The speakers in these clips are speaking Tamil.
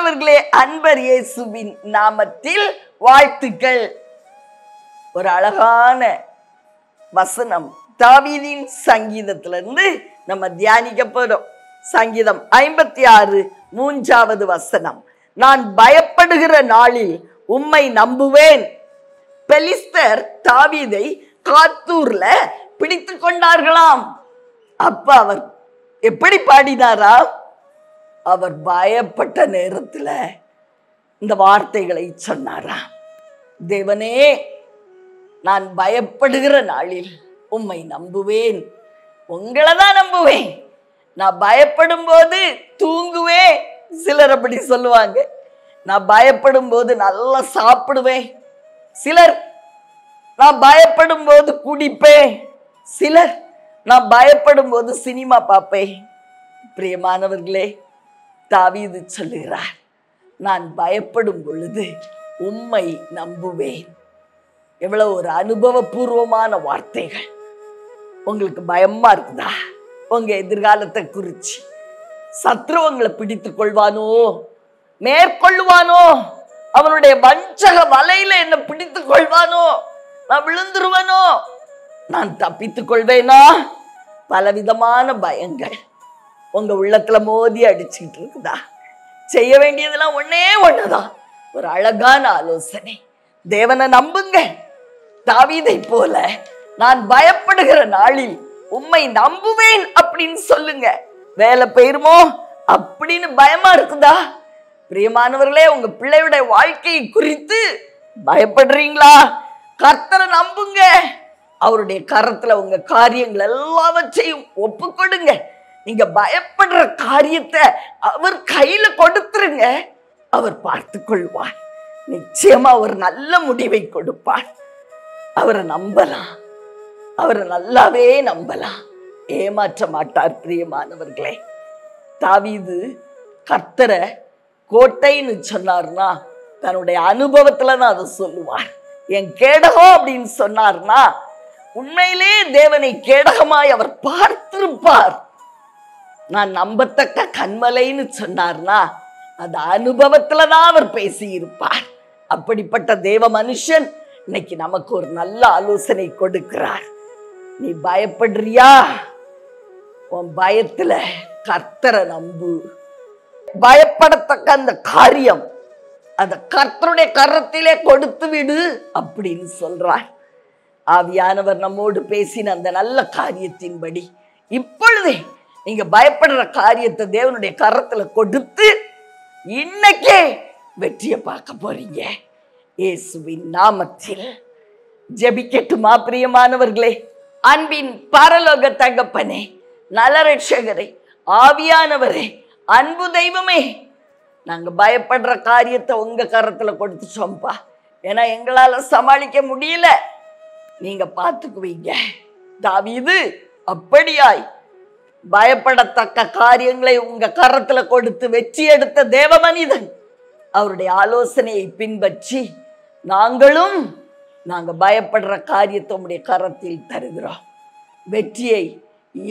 பிரியமானவர்களே, அன்பர் இயேசுவின் நாமத்தில் வாழ்த்துக்கள். ஒரு அழகான வசனம் தாவீதின் சங்கீதத்திலிருந்து நம்ம தியானிக்க போறோம். சங்கீதம் 56 3வது வசனம். நான் பயப்படுகிற நாளில் உம்மை நம்புவேன். பெலிஸ்தர் தாவீதை காத்தூர்ல பிடித்து கொண்டார்களாம். அப்ப அவர் எப்படி பாடினாரா? அவர் பயப்பட்ட நேரத்துல இந்த வார்த்தைகளை சொன்னாரா, தேவனே, நான் பயப்படுகிற நாளில் உம்மை நம்புவேன். உங்களை தான் நம்புவேன். நான் பயப்படும் போது தூங்குவேன். சிலர் அப்படி சொல்லுவாங்க. நான் பயப்படும் போது நல்லா சாப்பிடுவேன். சிலர் நான் பயப்படும் போது குடிப்பேன். சிலர் நான் பயப்படும் போது சினிமா பார்ப்பேன். பிரியமானவர்களே, தாவீது சொல்லுகிறார், நான் பயப்படும் பொழுது உம்மை நம்புவேன். எவ்வளவு ஒரு அனுபவபூர்வமான வார்த்தைகள். உங்களுக்கு பயமா இருக்குதா? உங்க எதிர்காலத்தை குறிச்சு சத்ரு உங்களை பிடித்துக் கொள்வானோ, மேற்கொள்வானோ, அவனுடைய வஞ்சக வலையில என்ன பிடித்துக் கொள்வானோ, நான் விழுந்துருவனோ, நான் தப்பித்துக் கொள்வேனா? பலவிதமான பயங்கள் உங்க உள்ளத்துல மோதி அடிச்சுட்டு இருக்குதா? செய்ய வேண்டியதெல்லாம் ஒன்னே ஒண்ணுதான், ஒரு அழகான ஆலோசனை. தேவனை நம்புங்க. தாவீதை போல நான் பயப்படுகிற நாளில் உம்மை நம்புவேன் அப்படின்னு சொல்லுங்க. வேலை போயிருமோ அப்படின்னு பயமா இருக்குதா? பிரியமானவர்களே, உங்க பிள்ளையுடைய வாழ்க்கையை குறித்து பயப்படுறீங்களா? கர்த்தரை நம்புங்க. அவருடைய கரத்துல உங்க காரியங்கள் எல்லாவற்றையும் ஒப்பு கொடுங்க. நீங்க பயப்படுற காரியத்தை அவர் கையில கொடுத்துருங்க. அவர் பார்த்து கொள்வார். நிச்சயமா ஒரு நல்ல முடிவை கொடுப்பார். அவரை நம்பலாம். அவரை நல்லாவே நம்பலாம். ஏமாற்ற மாட்டார். பிரியமானவர்களே, தாவீது கர்த்தரை கோட்டைன்னு சொன்னார்னா தன்னுடைய அனுபவத்துல தான் அதை சொல்லுவார். என் கேடகம் அப்படின்னு சொன்னார்னா உண்மையிலே தேவனை கேடகமாய் அவர் பார்த்திருப்பார். நான் நம்பத்தக்க கண்மலைன்னு சொன்னார்னா அந்த அனுபவத்துலதான் அவர் பேசி இருப்பார். அப்படிப்பட்ட தேவ மனுஷன் இன்னைக்கு நமக்கு ஒரு நல்ல ஆலோசனை கொடுக்கிறார். நீ பயப்படுறியா? உன் பயத்துல கர்த்தரை நம்பு. பயப்படத்தக்க அந்த காரியம் அந்த கர்த்தருடைய கரத்திலே கொடுத்து விடு அப்படின்னு சொல்றார். ஆவியானவர் நம்மோடு பேசின அந்த நல்ல காரியத்தின்படி இப்பொழுதே நீங்க பயப்படுற காரியத்தை தேவனுடைய கரத்துல கொடுத்து இன்னைக்கே வெற்றியை பார்க்க போறீங்க. இயேசுவின் நாமத்தில் ஜெபிக்கட்டுமா? பிரியமானவர்களே, அன்பின் பரலோக தகப்பனே, நலரட்சகரே, ஆவியானவரே, அன்பு தெய்வமே, நாங்க பயப்படுற காரியத்தை உங்க கரத்துல கொடுத்துச்சோம்பா. ஏன்னா எங்களால சமாளிக்க முடியல. நீங்க பார்த்துக்குவீங்க. தாவீது அப்படியாய் பயப்படத்தக்க காரியங்களை உங்க கரத்துல கொடுத்து வெற்றி எடுத்த தேவ மனிதன். அவருடைய ஆலோசனையை பின்பற்றி நாங்க பயப்படுற காரியத்தை உங்களுடைய கரத்தில் தருகிறோம். வெற்றியை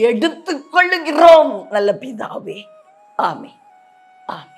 எடுத்துக் கொள்ளுகிறோம் நல்ல பிதாவே. ஆமென். ஆமென்.